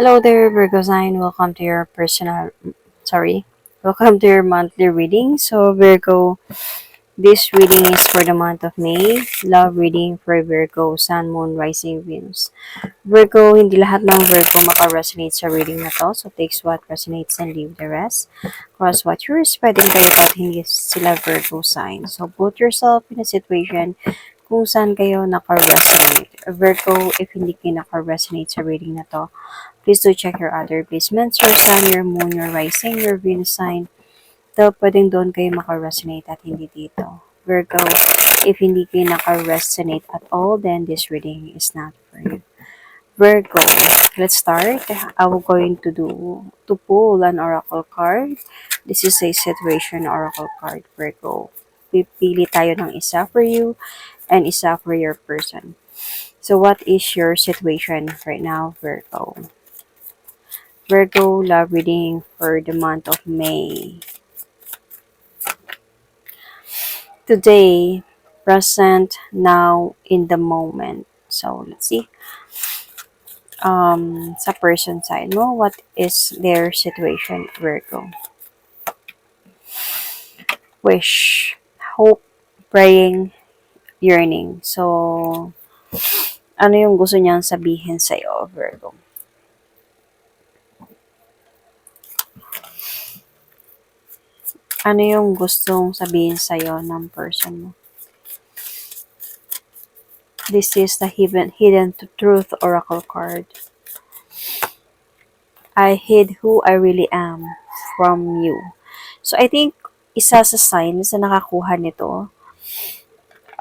Hello there, Virgo sign. Welcome to your monthly reading. So, Virgo, this reading is for the month of May. Love reading for Virgo, Sun, Moon, Rising, Venus. Virgo, hindi lahat ng Virgo maka-resonate sa reading na to. So, takes what resonates and leave the rest. Cross what yours, pwedeng kayo at hindi sila Virgo sign. So, put yourself in a situation kung saan kayo naka-resonate. Virgo, if hindi kayo naka-resonate sa reading na to, please do check your other placements, your sun, your moon, your rising, your Venus sign. Pwedeng doon kayo maka-resonate at hindi dito. Virgo, if hindi kayo naka-resonate at all, then this reading is not for you. Virgo, let's start. I'm going to pull an oracle card. This is a situation oracle card, Virgo. Pipili tayo ng isa for you and isa for your person. So what is your situation right now, Virgo? Virgo love reading for the month of May. Today, present, now, in the moment. So, let's see. Sa person side mo, what is their situation, Virgo? Wish, hope, praying, yearning. So, ano yung gusto niyang sabihin sa'yo, Virgo? Ano yung gustong sabihin sa'yo ng person mo? This is the hidden truth oracle card. I hid who I really am from you. So, I think isa sa signs na nakakuha nito,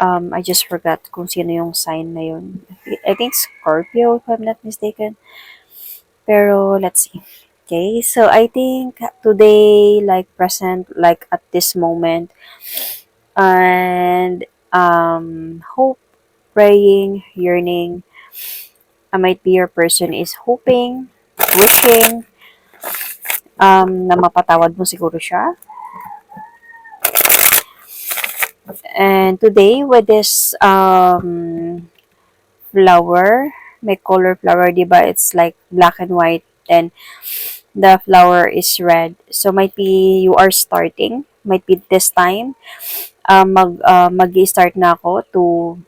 I just forgot kung sino yung sign na yun. I think Scorpio, if I'm not mistaken. Pero, let's see. Okay, so I think today, like present, like at this moment, and hope, praying, yearning, might be your person is hoping, wishing, na mapatawad mo siguro siya. And today, with this flower, may color flower, diba? It's like black and white, and the flower is red. So, might be you are starting, might be this time, mag-start na ako to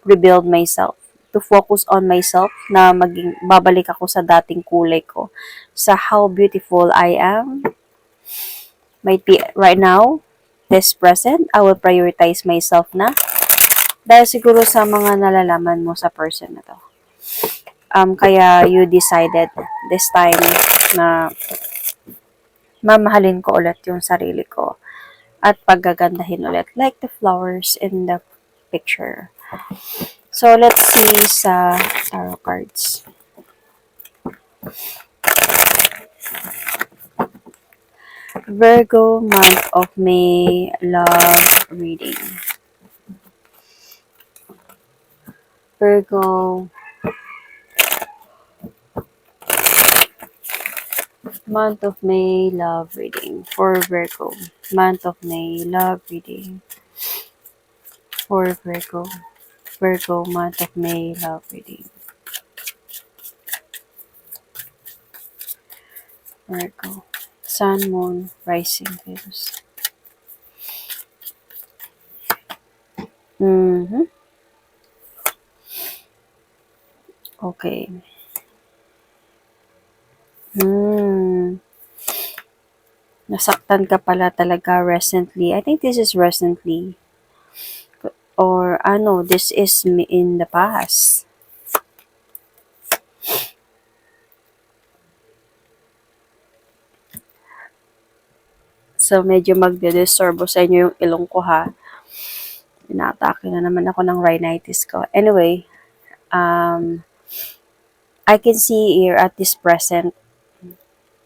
rebuild myself, to focus on myself, na babalik ako sa dating kulay ko, sa how beautiful I am. Might be right now, this present, I will prioritize myself na. Dahil siguro sa mga nalalaman mo sa person na to. Kaya you decided this time na mamahalin ko ulit yung sarili ko at paggagandahin ulit like the flowers in the picture. So, let's see sa tarot cards. Virgo, month of May, love reading. Virgo, month of May, love reading. For Virgo, month of May, love reading. For Virgo, Virgo, month of May, love reading. Virgo, Sun, Moon, Rising, Venus. Okay. Nasaktan ka pala talaga recently. I think this is recently. Or this is in the past. So, medyo magde-disturbo sa inyo yung ilong ko, ha. Inaatake na naman ako ng rhinitis ko. Anyway, I can see here at this present,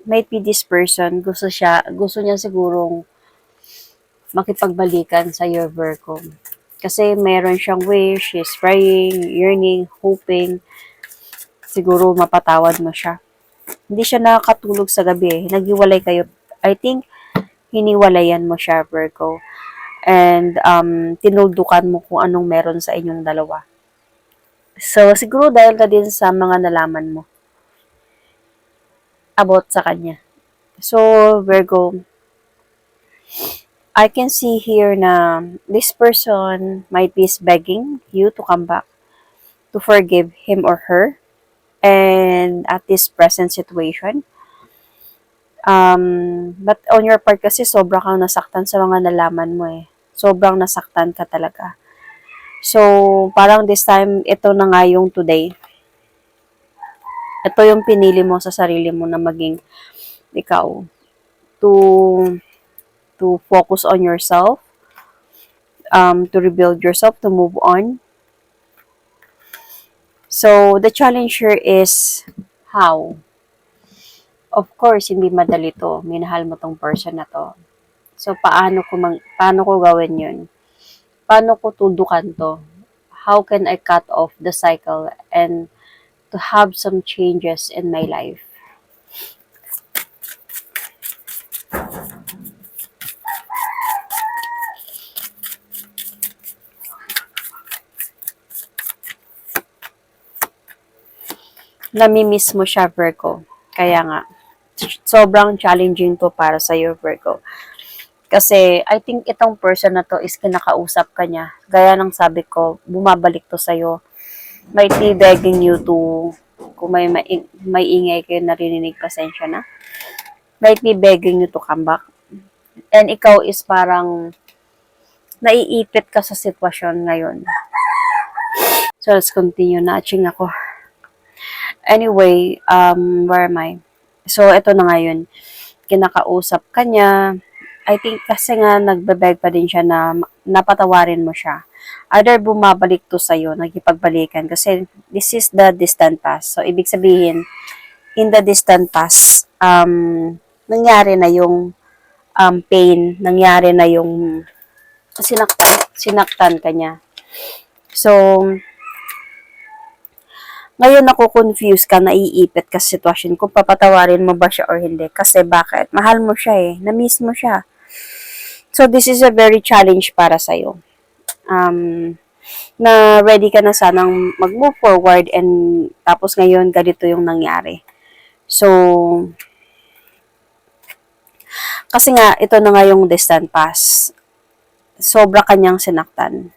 might be this person, gusto niya sigurong makipagbalikan sa your Virgo. Kasi meron siyang wish, she's praying, yearning, hoping, siguro mapatawad mo siya. Hindi siya nakakatulog sa gabi. Naghiwalay kayo. I think, hiniwalayan mo siya, Virgo. And, tinuldukan mo kung anong meron sa inyong dalawa. So, siguro dahil ka din sa mga nalaman mo. about sa kanya. So, Virgo, I can see here na this person might be begging you to come back, to forgive him or her, and at this present situation. But on your part kasi, sobra kang nasaktan sa mga nalaman mo eh. Sobrang nasaktan ka talaga. So, parang this time, ito na nga yung today. Ito yung pinili mo sa sarili mo na maging ikaw. To focus on yourself, to rebuild yourself, to move on. So, the challenge here is how? Of course, hindi madali to. Minahal mo tong person na to. So, paano ko gawin yun? Paano ko tudukan to? How can I cut off the cycle and to have some changes in my life? Namimiss mo siya, Virgo. Kaya nga, sobrang challenging to para sa'yo, Virgo. Kasi, I think itong person na to is kinakausap ka niya. Gaya ng sabi ko, bumabalik to sa'yo. Might be begging you to, kung may ingay kayo narinig, pasensya na. Might be begging you to come back. And ikaw is parang naiipit ka sa sitwasyon ngayon. So, let's continue. Na-aching ako. Anyway, where am I? So, ito na ngayon. Kinakausap ka niya. I think kasi nga nagbe-beg pa din siya na napatawarin mo siya. Either bumabalik to sa'yo, nagipagbalikan. Kasi this is the distant past. So, ibig sabihin, in the distant past, nangyari na yung pain, nangyari na yung sinaktan ka niya. So, ngayon confused ka, naiipit ka sa sitwasyon kung papatawarin mo ba siya or hindi. Kasi bakit? Mahal mo siya eh. Na-miss mo siya. So, this is a very challenge para sa'yo. Na ready ka na sanang mag-move forward and tapos ngayon ganito yung nangyari. So, kasi nga, ito na nga yung distant past. Sobra kanyang sinaktan.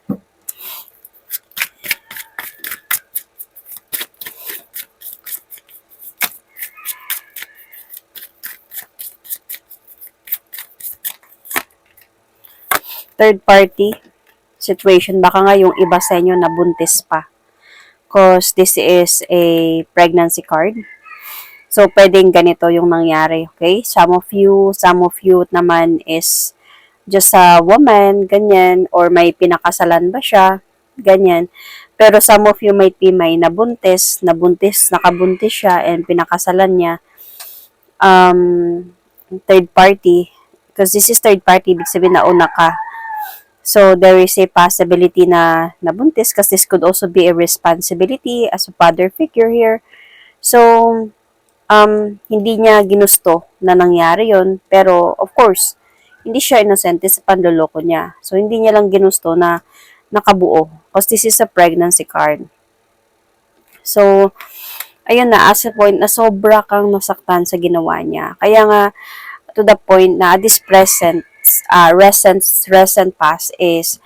Third party situation. Baka nga yung iba sa inyo nabuntis pa. Because this is a pregnancy card. So, pwedeng ganito yung nangyari. Okay? Some of you naman is just a woman, ganyan. Or may pinakasalan ba siya, ganyan. Pero some of you might be may nakabuntis siya, and pinakasalan niya. Third party. Because this is third party, ibig sabihin na una ka. So, there is a possibility na nabuntis because this could also be a responsibility as a father figure here. So, hindi niya ginusto na nangyari yon, pero of course, hindi siya innocent sa panloloko niya. So, hindi niya lang ginusto na nakabuo because this is a pregnancy card. So, ayun na, as a point na sobra kang nasaktan sa ginawa niya. Kaya nga, to the point na at this present past is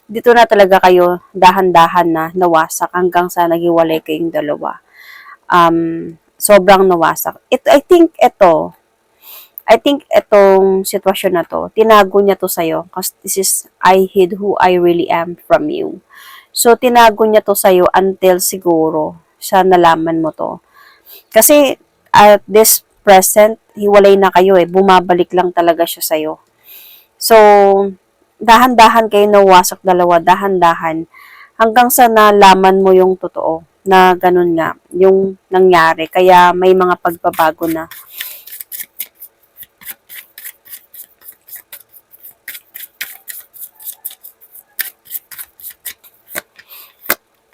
dito na talaga kayo dahan-dahan na nawasak hanggang sa naghiwalay kayong dalawa. Sobrang nawasak. I think itong sitwasyon na to, tinago niya to sa'yo because this is I hid who I really am from you. So, tinago niya to sa'yo until siguro sa nalaman mo to. Kasi at this present, hiwalay na kayo eh. Bumabalik lang talaga siya sa'yo. So, dahan-dahan kayo nawasak dalawa, dahan-dahan, hanggang sa nalaman mo yung totoo, na ganun nga, yung nangyari. Kaya may mga pagbabago na.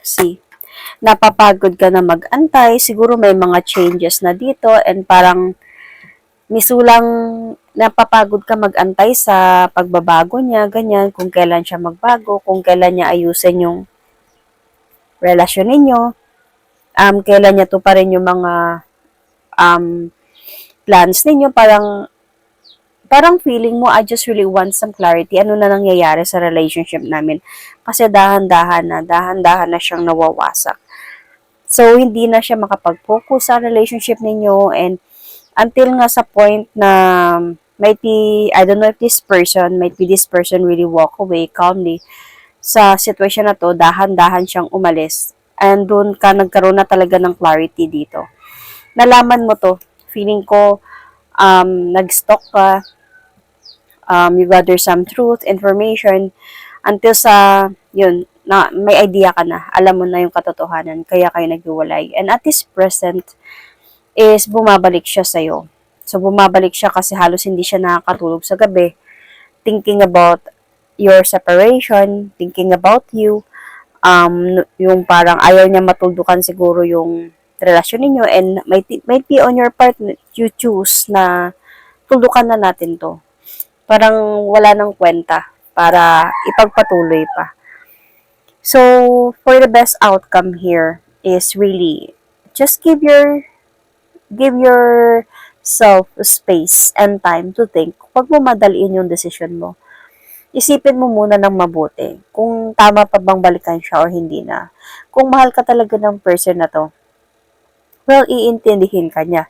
See, napapagod ka na mag-antay, siguro may mga changes na dito, and parang misulang napapagod ka mag-antay sa pagbabago niya, ganyan, kung kailan siya magbago, kung kailan niya ayusin yung relasyon ninyo, kailan niya to pa rin yung mga plans ninyo, parang feeling mo, I just really want some clarity. Ano na nangyayari sa relationship namin? Kasi dahan-dahan na siyang nawawasak. So, hindi na siya makapag-focus sa relationship ninyo, and until nga sa point na might be, I don't know if this person really walk away calmly sa situation na to, dahan-dahan siyang umalis. And doon ka nagkaroon na talaga ng clarity dito. Nalaman mo to. Feeling ko, nag-stalk ka, you gather some truth, information, until sa, yun, na may idea ka na, alam mo na yung katotohanan, kaya kayo naghiwalay. And at this present, is bumabalik siya sa'yo. So, bumabalik siya kasi halos hindi siya nakakatulog sa gabi, thinking about your separation, thinking about you, yung parang ayaw niya matuldukan siguro yung relasyon ninyo, and might be on your part, you choose na tuldukan na natin to. Parang wala nang kwenta para ipagpatuloy pa. So, for the best outcome here is really just give yourself space and time to think. Huwag mo madaliin yung decision mo. Isipin mo muna ng mabuti kung tama pa bang balikan siya or hindi na. Kung mahal ka talaga ng person na to, well, iintindihin ka niya.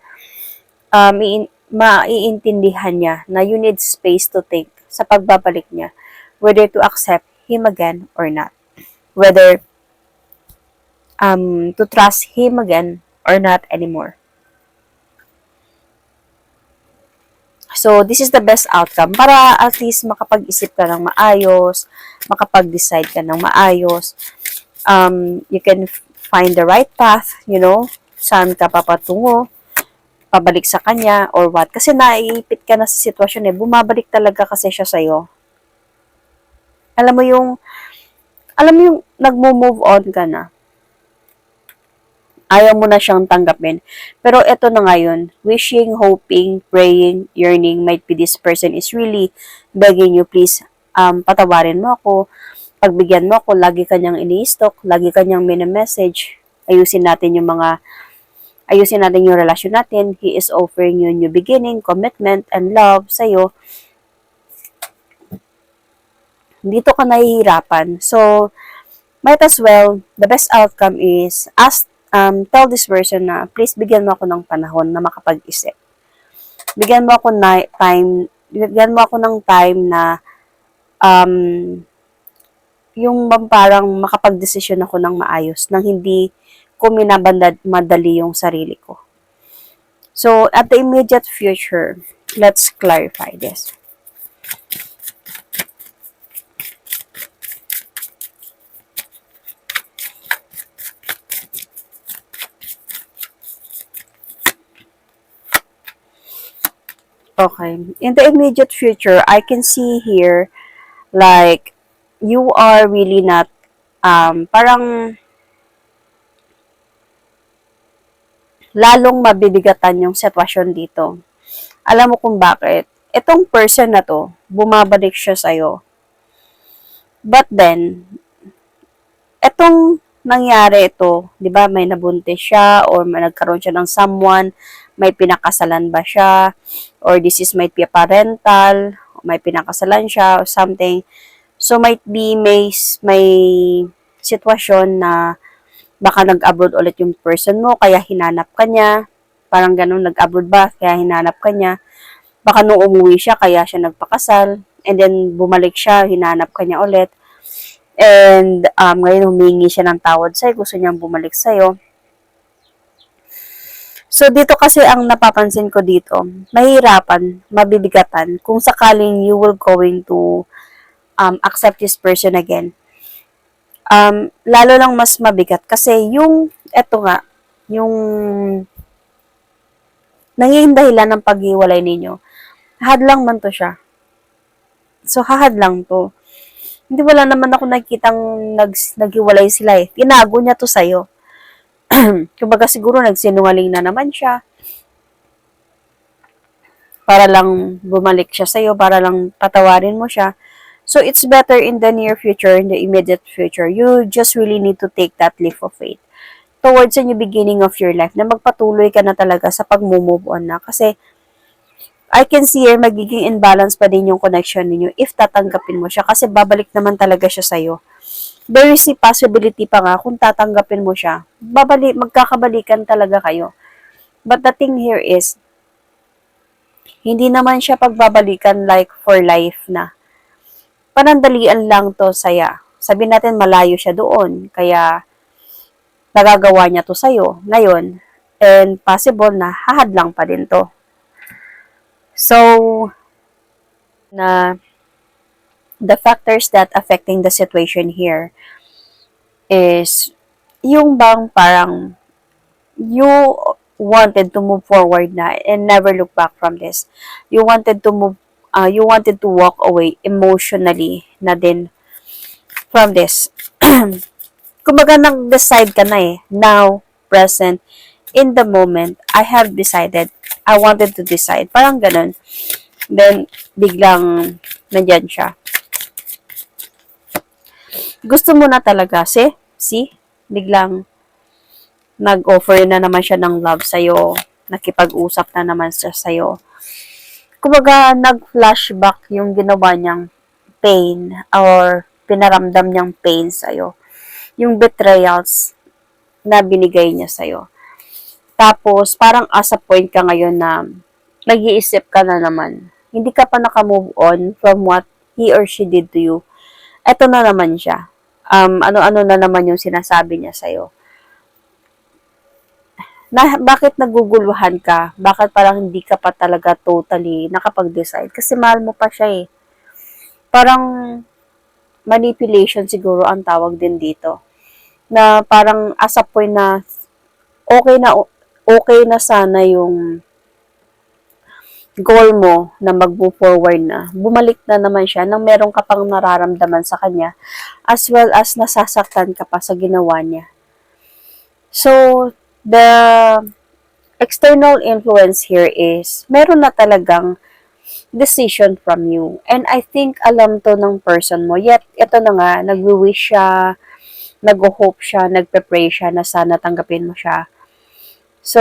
Maiintindihan niya na you need space to think sa pagbabalik niya, whether to accept him again or not. Whether to trust him again or not anymore. So, this is the best outcome para at least makapag-isip ka ng maayos, makapag-decide ka ng maayos. You can find the right path, saan ka papatungo, pabalik sa kanya, or what. Kasi naiipit ka na sa sitwasyon bumabalik talaga kasi siya sa'yo. Alam mo yung nagmo-move on ka na. Ayaw mo na siyang tanggapin. Pero eto na ngayon, wishing, hoping, praying, yearning, might be this person is really begging you, please, patawarin mo ako, pagbigyan mo ako, lagi kanyang ini-stalk, lagi kanyang message, ayusin natin yung relasyon natin. He is offering you new beginning, commitment, and love sa'yo. Dito ka nahihirapan. So, might as well, the best outcome is, tell this person na, please, bigyan mo ako ng panahon na makapag-isip. Bigyan mo ako ng time na, yung parang makapag-desisyon ako ng maayos, nang hindi ko madali yung sarili ko. So, at the immediate future, let's clarify this. Okay. In the immediate future, I can see here, like, you are really not, parang, lalong mabibigatan yung sitwasyon dito. Alam mo kung bakit? Itong person na to, bumabalik siya sa'yo. But then, etong nangyari ito, di ba, may nabuntis siya, or may nagkaroon siya ng someone, may pinakasalan ba siya, or this is might be a parental, may pinakasalan siya, or something. So, might be may sitwasyon na baka nag-abroad ulit yung person mo, kaya hinanap ka niya. Parang ganun, nag-abroad ba, kaya hinanap ka niya. Baka nung umuwi siya, kaya siya nagpakasal. And then, bumalik siya, hinanap ka niya ulit. And, ngayon humingi siya ng tawad sa'yo, gusto niyang bumalik sa'yo. So, dito kasi ang napapansin ko dito, mahirapan, mabibigatan, kung sakaling you will going to accept this person again. Lalo lang mas mabigat kasi eto nga, yung nanging dahilan ng paghiwalay ninyo, hadlang man to siya. So, hahadlang to. Hindi, wala naman ako nakikitang naghiwalay sila Tinago niya to sa'yo. Kumbaga siguro nagsinungaling na naman siya. Para lang bumalik siya sa'yo, para lang patawarin mo siya. So, it's better in the near future, in the immediate future, you just really need to take that leap of faith towards the new beginning of your life, na magpatuloy ka na talaga sa pag-move on na. Kasi, I can see here magiging imbalance pa din yung connection ninyo if tatanggapin mo siya kasi babalik naman talaga siya sa'yo. There is a possibility pa nga kung tatanggapin mo siya, magkakabalikan talaga kayo. But the thing here is, hindi naman siya pagbabalikan like for life na. Panandalian lang to saya. Sabihin natin malayo siya doon, kaya nagagawa niya to sa'yo ngayon. And possible na hahadlang pa din to. So, na the factors that affecting the situation here is yung bang parang you wanted to move forward na and never look back from this. You wanted to you wanted to walk away emotionally na din from this. Kumbaga nag-decide ka na eh. Now, present, in the moment, I have decided. I wanted to decide. Parang ganun. Then, biglang nandyan siya. Gusto mo na talaga, see? Biglang nag-offer na naman siya ng love sa'yo. Nakipag-usap na naman siya sa'yo. Kumbaga, nag-flashback yung ginawa niyang pain or pinaramdam niyang pain sa'yo. Yung betrayals na binigay niya sa'yo. Tapos, parang as a point ka ngayon na nag-iisip ka na naman. Hindi ka pa naka-move on from what he or she did to you. Eto na naman siya. Ano-ano na naman yung sinasabi niya sa'yo. Bakit naguguluhan ka? Bakit parang hindi ka pa talaga totally nakapag-decide? Kasi mahal mo pa siya eh. Parang manipulation siguro ang tawag din dito. Na parang as a point na okay na sana yung goal mo na mag-move forward na. Bumalik na naman siya nang meron ka pang nararamdaman sa kanya as well as nasasaktan ka pa sa ginawa niya. So, the external influence here is meron na talagang decision from you. And I think alam to ng person mo. Yet, ito na nga, nag-wish siya, nag-hope siya, nagpe-pray siya na sana tanggapin mo siya. So,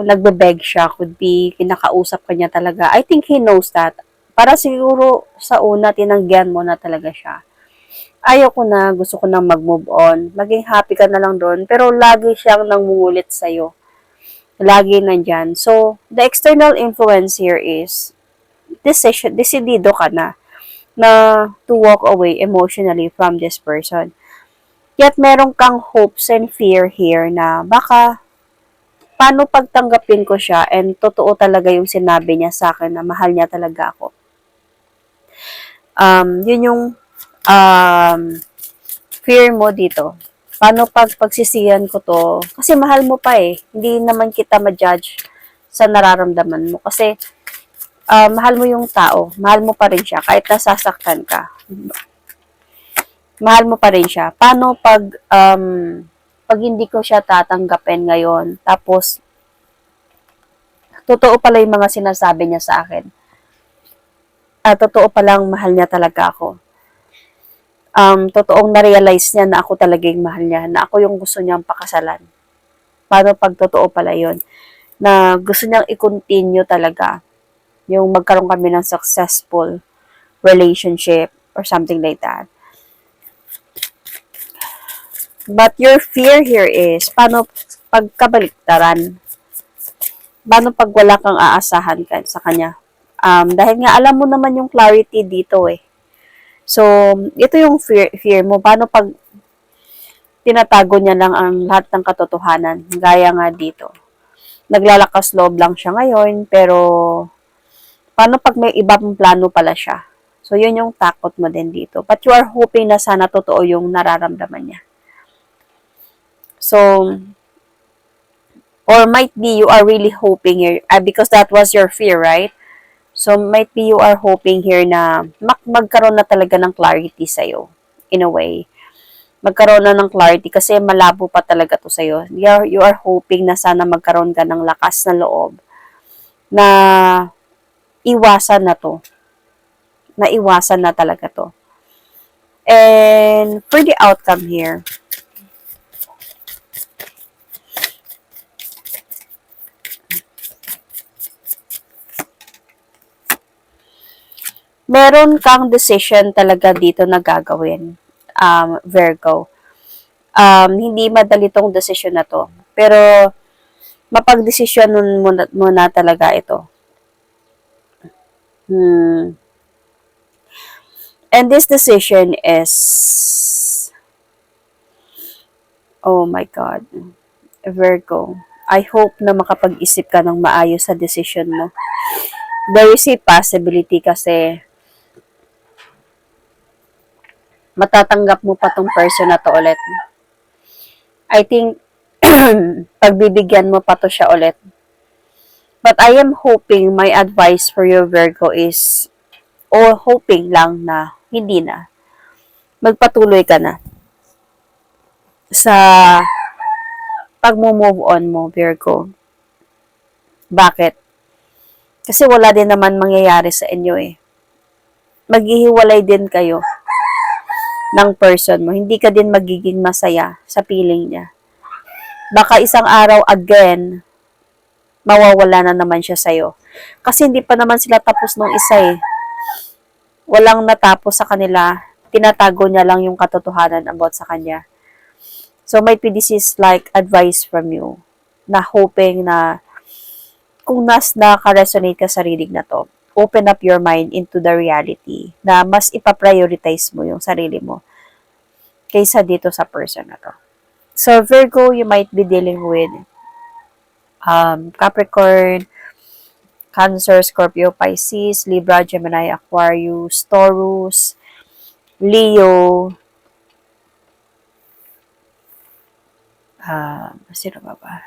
nagbe-beg siya, could be, kinakausap ka niya talaga. I think he knows that. Para siguro sa una, tinanggihan mo na talaga siya. Ayaw ko na, gusto ko na mag-move on. Maging happy ka na lang doon. Pero lagi siyang nangungulit sa'yo. Lagi nandyan. So, the external influence here is, desidido ka na to walk away emotionally from this person. Yet, meron kang hopes and fear here na baka paano pagtanggapin ko siya and totoo talaga yung sinabi niya sa akin na mahal niya talaga ako. Yun yung fear mo dito. Paano pagsisiyan ko to? Kasi mahal mo pa eh. Hindi naman kita ma-judge sa nararamdaman mo. Kasi mahal mo yung tao. Mahal mo pa rin siya. Kahit nasasaktan ka. Mahal mo pa rin siya. Paano pag hindi ko siya tatanggapin ngayon, tapos, totoo pala yung mga sinasabi niya sa akin. Totoo palang mahal niya talaga ako. Totoong na-realize niya na ako talaga yung mahal niya, na ako yung gusto niyang pakasalan. Paano pag totoo pala yun? Na gusto niyang i-continue talaga yung magkaroon kami ng successful relationship or something like that. But your fear here is, paano pagkabaliktaran? Paano pag wala kang aasahan sa kanya? Dahil nga alam mo naman yung clarity dito eh. So, ito yung fear mo. Paano pag tinatago niya lang ang lahat ng katotohanan? Gaya nga dito. Naglalakas loob lang siya ngayon, pero paano pag may ibang plano pala siya? So, yun yung takot mo din dito. But you are hoping na sana totoo yung nararamdaman niya. So, or might be you are really hoping here, because that was your fear, right? So, might be you are hoping here na magkaroon na talaga ng clarity sa'yo, in a way. Magkaroon na ng clarity kasi malabo pa talaga to sa'yo. You are hoping na sana magkaroon ka ng lakas na loob na iwasan na to. Na iwasan na talaga to. And for the outcome here, meron kang decision talaga dito na gagawin, Virgo. Hindi madali tong decision na to. Pero, mapagdesisyon mo na talaga ito. And this decision is, oh my God, Virgo, I hope na makapag-isip ka ng maayos sa decision mo. There is a possibility kasi matatanggap mo pa tong person na to ulit. I think, pagbibigyan mo pa to siya ulit. But I am hoping, my advice for you, Virgo, is, o hoping lang na hindi na. Magpatuloy ka na sa pag-move on mo, Virgo. Bakit? Kasi wala din naman mangyayari sa inyo eh. Maghihiwalay din kayo ng person mo. Hindi ka din magiging masaya sa feeling niya. Baka isang araw again, mawawala na naman siya sa'yo. Kasi hindi pa naman sila tapos nung isa eh. Walang natapos sa kanila. Tinatago niya lang yung katotohanan about sa kanya. So, might be this is like advice from you na hoping na kung naka-resonate ka sa reading na to, open up your mind into the reality na mas ipaprioritize mo yung sarili mo kaysa dito sa person na to. So, Virgo, you might be dealing with Capricorn, Cancer, Scorpio, Pisces, Libra, Gemini, Aquarius, Taurus, Leo, sino ba?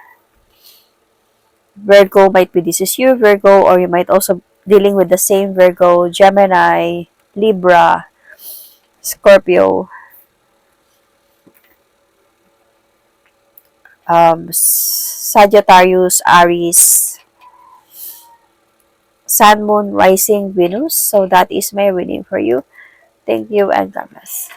Virgo, might be this is you, Virgo, or you might also dealing with the same Virgo, Gemini, Libra, Scorpio, Sagittarius, Aries, Sun, Moon, Rising, Venus. So that is my reading for you. Thank you and God bless.